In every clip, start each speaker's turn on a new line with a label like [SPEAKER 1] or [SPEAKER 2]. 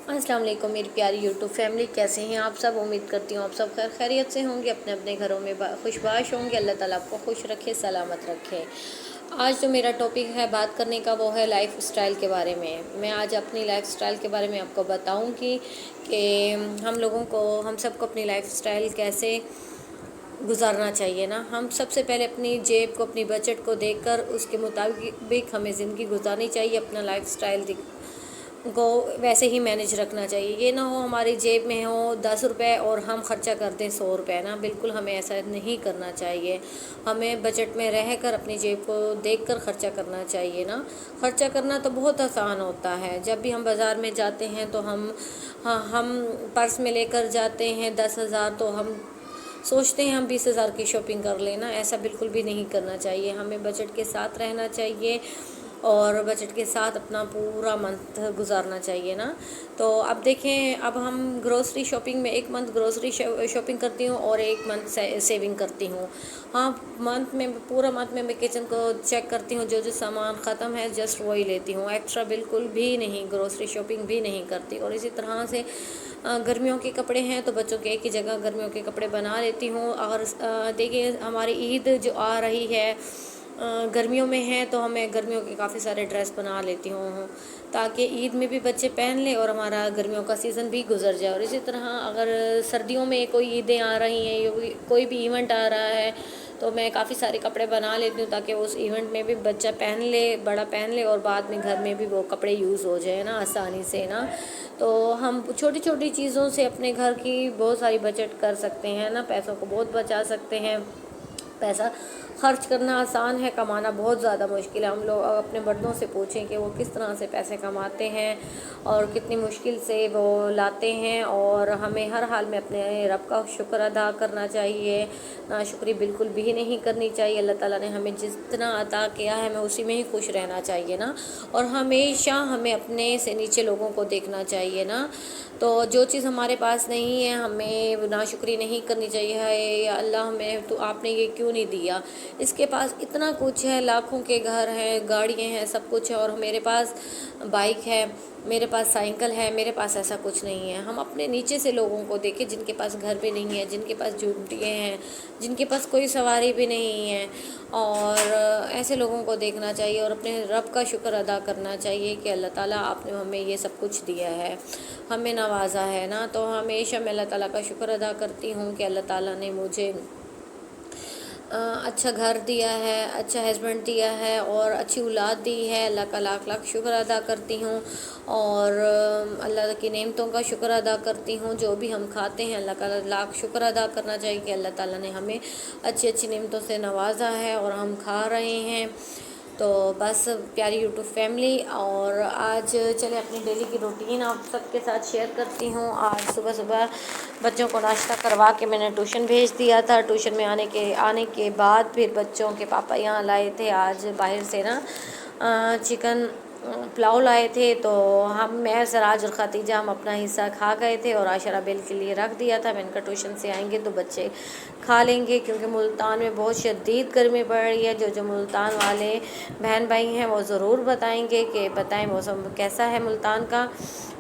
[SPEAKER 1] السلام علیکم میری پیاری یوٹیوب فیملی، کیسے ہیں آپ سب؟ امید کرتی ہوں آپ سب خیر خیریت سے ہوں گے، اپنے اپنے گھروں میں خوش باش ہوں گے۔ اللہ تعالیٰ آپ کو خوش رکھے، سلامت رکھے۔ آج جو میرا ٹاپک ہے بات کرنے کا وہ ہے لائف اسٹائل کے بارے میں۔ میں آج اپنی لائف اسٹائل کے بارے میں آپ کو بتاؤں گی کہ ہم سب کو اپنی لائف اسٹائل کیسے گزارنا چاہیے نا۔ ہم سب سے پہلے اپنی جیب کو، اپنی بجٹ کو دیکھ کر اس کے مطابق ہمیں زندگی گزارنی چاہیے۔ اپنا لائف اسٹائل کو ویسے ہی مینیج رکھنا چاہیے۔ یہ نہ ہو ہماری جیب میں ہو 10 روپے اور ہم خرچہ کر دیں 100 روپے نا، بالکل ہمیں ایسا نہیں کرنا چاہیے۔ ہمیں بجٹ میں رہ کر اپنی جیب کو دیکھ کر خرچہ کرنا چاہیے نا۔ خرچہ کرنا تو بہت آسان ہوتا ہے۔ جب بھی ہم بازار میں جاتے ہیں تو ہم پرس میں لے کر جاتے ہیں 10,000، تو ہم سوچتے ہیں ہم 20,000 کی شاپنگ کر لینا۔ ایسا بالکل بھی نہیں کرنا چاہیے۔ ہمیں بجٹ کے ساتھ رہنا چاہیے اور بجٹ کے ساتھ اپنا پورا منتھ گزارنا چاہیے نا۔ تو اب دیکھیں، اب ہم گروسری شاپنگ میں ایک منتھ گروسری شاپنگ کرتی ہوں اور ایک منتھ سیونگ کرتی ہوں۔ ہاں، پورا منتھ میں کچن کو چیک کرتی ہوں، جو سامان ختم ہے جسٹ وہی لیتی ہوں، ایکسٹرا بالکل بھی نہیں، گروسری شاپنگ بھی نہیں کرتی۔ اور اسی طرح سے گرمیوں کے کپڑے ہیں تو بچوں کے ایک ہی جگہ گرمیوں کے کپڑے بنا لیتی ہوں۔ اور دیکھیے، ہماری عید جو آ رہی ہے گرمیوں میں ہے تو ہمیں گرمیوں کے کافی سارے ڈریس بنا لیتی ہوں، تاکہ عید میں بھی بچے پہن لیں اور ہمارا گرمیوں کا سیزن بھی گزر جائے۔ اور اسی طرح اگر سردیوں میں کوئی عیدیں آ رہی ہیں، کوئی بھی ایونٹ آ رہا ہے، تو میں کافی سارے کپڑے بنا لیتی ہوں، تاکہ اس ایونٹ میں بھی بچہ پہن لے، بڑا پہن لے، اور بعد میں گھر میں بھی وہ کپڑے یوز ہو جائے نا آسانی سے نا۔ تو ہم چھوٹی چھوٹی چیزوں سے اپنے گھر کی بہت ساری بچت کر سکتے ہیں نا، پیسوں کو بہت بچا سکتے ہیں۔ پیسہ خرچ کرنا آسان ہے، کمانا بہت زیادہ مشکل ہے۔ ہم لوگ اپنے مردوں سے پوچھیں کہ وہ کس طرح سے پیسے کماتے ہیں اور کتنی مشکل سے وہ لاتے ہیں، اور ہمیں ہر حال میں اپنے رب کا شکر ادا کرنا چاہیے، ناشکری بالکل بھی نہیں کرنی چاہیے۔ اللہ تعالیٰ نے ہمیں جتنا عطا کیا ہے ہمیں اسی میں ہی خوش رہنا چاہیے نا، اور ہمیشہ ہمیں اپنے سے نیچے لوگوں کو دیکھنا چاہیے نا۔ تو جو چیز ہمارے پاس نہیں ہے ہمیں ناشکری نہیں کرنی چاہیے، ہے یا اللہ ہمیں تو آپ نے یہ کیوں نہیں دیا، اس کے پاس اتنا کچھ ہے، لاکھوں کے گھر ہیں، گاڑیاں ہیں، سب کچھ ہے، اور میرے پاس بائک ہے، میرے پاس سائیکل ہے، میرے پاس ایسا کچھ نہیں ہے۔ ہم اپنے نیچے سے لوگوں کو دیکھیں جن کے پاس گھر بھی نہیں ہے، جن کے پاس جھونپڑیاں ہیں، جن کے پاس کوئی سواری بھی نہیں ہے، اور ایسے لوگوں کو دیکھنا چاہیے اور اپنے رب کا شکر ادا کرنا چاہیے کہ اللہ تعالیٰ آپ نے ہمیں یہ سب کچھ دیا ہے، ہمیں نوازا ہے نا۔ تو ہمیشہ میں اللہ تعالیٰ کا شکر ادا کرتی ہوں کہ اللہ تعالیٰ نے مجھے اچھا گھر دیا ہے، اچھا ہسبینڈ دیا ہے، اور اچھی اولاد دی ہے۔ اللہ کا لاکھ لاکھ شکر ادا کرتی ہوں، اور اللہ کی نعمتوں کا شکر ادا کرتی ہوں۔ جو بھی ہم کھاتے ہیں اللہ کا لاکھ شکر ادا کرنا چاہیے کہ اللہ تعالیٰ نے ہمیں اچھی اچھی نعمتوں سے نوازا ہے اور ہم کھا رہے ہیں۔ تو بس پیاری یوٹیوب فیملی، اور آج چلے اپنی ڈیلی کی روٹین آپ سب کے ساتھ شیئر کرتی ہوں۔ آج صبح صبح بچوں کو ناشتہ کروا کے میں نے ٹیوشن بھیج دیا تھا۔ ٹیوشن میں آنے کے بعد پھر بچوں کے پاپا یہاں لائے تھے آج باہر سے نا چکن پلاؤ لائے تھے، تو میں سراج اور خدیجہ ہم اپنا حصہ کھا گئے تھے اور عاشرہ بیل کے لیے رکھ دیا تھا۔ میں ان کا ٹیوشن سے آئیں گے تو بچے کھا لیں گے، کیونکہ ملتان میں بہت شدید گرمی پڑ رہی ہے۔ جو ملتان والے بہن بھائی ہیں وہ ضرور بتائیں گے کہ بتائیں موسم کیسا ہے ملتان کا۔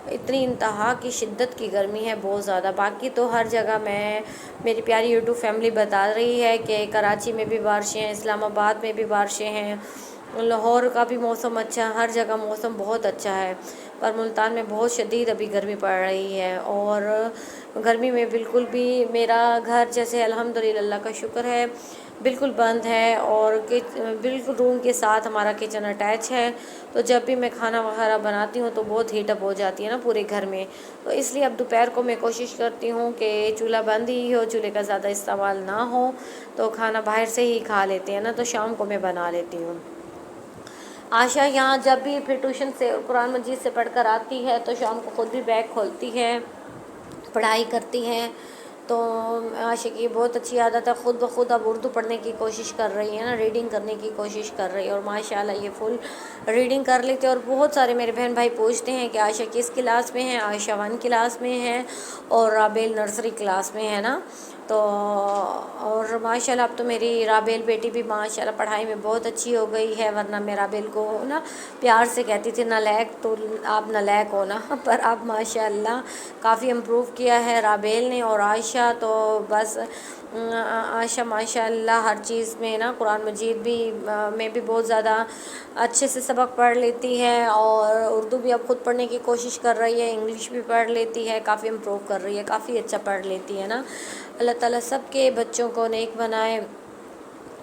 [SPEAKER 1] اتنی انتہا کی شدت کی گرمی ہے، بہت زیادہ۔ باقی تو ہر جگہ میری پیاری یوٹیوب فیملی بتا رہی ہے کہ کراچی میں بھی بارشیں ہیں، اسلام آباد میں بھی بارشیں ہیں، لاہور کا بھی موسم اچھا ہے، ہر جگہ موسم بہت اچھا ہے، پر ملتان میں بہت شدید ابھی گرمی پڑ رہی ہے۔ اور گرمی میں بالکل بھی میرا گھر جیسے الحمدللہ اللہ کا شکر ہے بالکل بند ہے، اور بالکل روم کے ساتھ ہمارا کچن اٹیچ ہے، تو جب بھی میں کھانا وغیرہ بناتی ہوں تو بہت ہیٹ اپ ہو جاتی ہے نا پورے گھر میں۔ تو اس لیے اب دوپہر کو میں کوشش کرتی ہوں کہ چولہا بند ہی ہو، چولہے کا زیادہ استعمال نہ ہو، تو کھانا باہر سے ہی کھا لیتے ہیں نا، تو شام کو میں بنا لیتی ہوں۔ عائشہ یہاں جب بھی پھر ٹیوشن سے قرآن مجید سے پڑھ کر آتی ہے تو شام کو خود بھی بیگ کھولتی ہے، پڑھائی کرتی ہیں۔ تو عائشہ کی بہت اچھی عادت ہے، خود بخود اب اردو پڑھنے کی کوشش کر رہی ہے نا، ریڈنگ کرنے کی کوشش کر رہی ہے، اور ماشاءاللہ یہ فل ریڈنگ کر لیتے ہیں۔ اور بہت سارے میرے بہن بھائی پوچھتے ہیں کہ عائشہ کس کلاس میں ہے؟ عائشہ 1 کلاس میں ہے اور رابیل نرسری کلاس میں ہے نا۔ تو اور ماشاءاللہ اب تو میری رابیل بیٹی بھی ماشاءاللہ پڑھائی میں بہت اچھی ہو گئی ہے، ورنہ میں رابیل کو نا پیار سے کہتی تھی نالیک، تو آپ نالیک ہو نا پر اب ماشاءاللہ کافی امپروو کیا ہے رابیل نے. اور عائشہ تو بس عائشہ ماشاءاللہ ہر چیز میں نا قرآن مجید بھی میں بھی بہت زیادہ اچھے سے سبق پڑھ لیتی ہے، اور اردو بھی اب خود پڑھنے کی کوشش کر رہی ہے، انگلش بھی پڑھ لیتی ہے، کافی امپروو کر رہی ہے، کافی اچھا پڑھ لیتی ہے نا. اللہ تعالیٰ سب کے بچوں کو نیک بنائے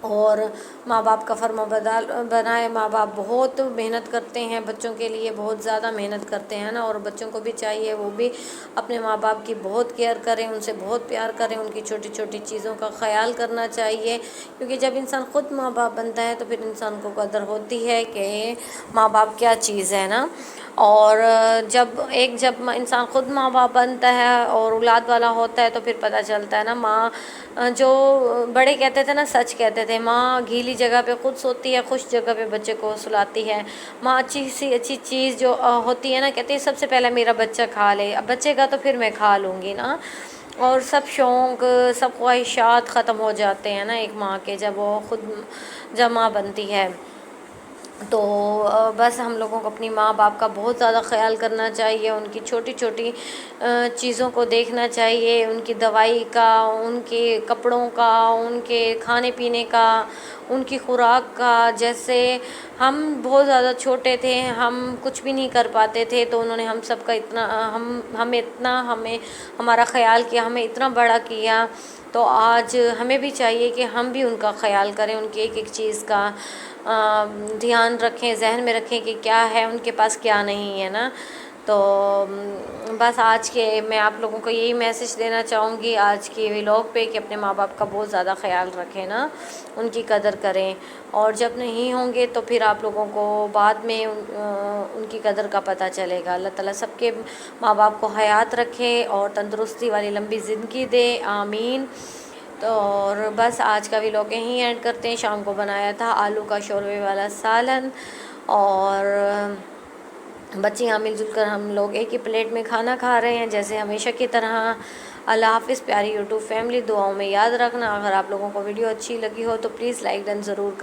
[SPEAKER 1] اور ماں باپ کا فرما بدار بنائے. ماں باپ بہت محنت کرتے ہیں بچوں کے لیے، بہت زیادہ محنت کرتے ہیں نا، اور بچوں کو بھی چاہیے وہ بھی اپنے ماں باپ کی بہت کیئر کریں، ان سے بہت پیار کریں، ان کی چھوٹی چھوٹی چیزوں کا خیال کرنا چاہیے. کیونکہ جب انسان خود ماں باپ بنتا ہے تو پھر انسان کو قدر ہوتی ہے کہ ماں باپ کیا چیز ہے نا. اور جب انسان خود ماں باپ بنتا ہے اور اولاد والا ہوتا ہے تو پھر پتہ چلتا ہے نا، ماں جو بڑے کہتے تھے نا، سچ کہتے تھے، ماں گیلی جگہ پہ خود سوتی ہے، خوش جگہ پہ بچے کو سلاتی ہے. ماں اچھی سی اچھی چیز جو ہوتی ہے نا، کہتے ہیں سب سے پہلے میرا بچہ کھا لے، اب بچے کا تو پھر میں کھا لوں گی نا. اور سب شوق سب خواہشات ختم ہو جاتے ہیں نا ایک ماں کے، جب ماں بنتی ہے. تو بس ہم لوگوں کو اپنی ماں باپ کا بہت زیادہ خیال کرنا چاہیے، ان کی چھوٹی چھوٹی چیزوں کو دیکھنا چاہیے، ان کی دوائی کا، ان کے کپڑوں کا، ان کے کھانے پینے کا، ان کی خوراک کا. جیسے ہم بہت زیادہ چھوٹے تھے، ہم کچھ بھی نہیں کر پاتے تھے، تو انہوں نے ہم سب کا ہمیں ہمارا خیال کیا، ہمیں اتنا بڑا کیا. تو آج ہمیں بھی چاہیے کہ ہم بھی ان کا خیال کریں، ان کی ایک ایک چیز کا دھیان رکھیں، ذہن میں رکھیں کہ کیا ہے ان کے پاس کیا نہیں ہے نا. تو بس میں آپ لوگوں کو یہی میسج دینا چاہوں گی آج کی ولاگ پہ کہ اپنے ماں باپ کا بہت زیادہ خیال رکھیں نا، ان کی قدر کریں. اور جب نہیں ہوں گے تو پھر آپ لوگوں کو بعد میں ان کی قدر کا پتہ چلے گا. اللہ تعالیٰ سب کے ماں باپ کو حیات رکھے اور تندرستی والی لمبی زندگی دے، آمین. تو اور بس آج کا ولاگ یہیں اینڈ کرتے ہیں. شام کو بنایا تھا آلو کا شوربے والا سالن، اور بچے یہاں مل جل کر ہم لوگ ایک ہی پلیٹ میں کھانا کھا رہے ہیں جیسے ہمیشہ کی طرح. اللہ حافظ پیاری یوٹیوب فیملی، دعاؤں میں یاد رکھنا. اگر آپ لوگوں کو ویڈیو اچھی لگی ہو تو پلیز لائک ڈن ضرور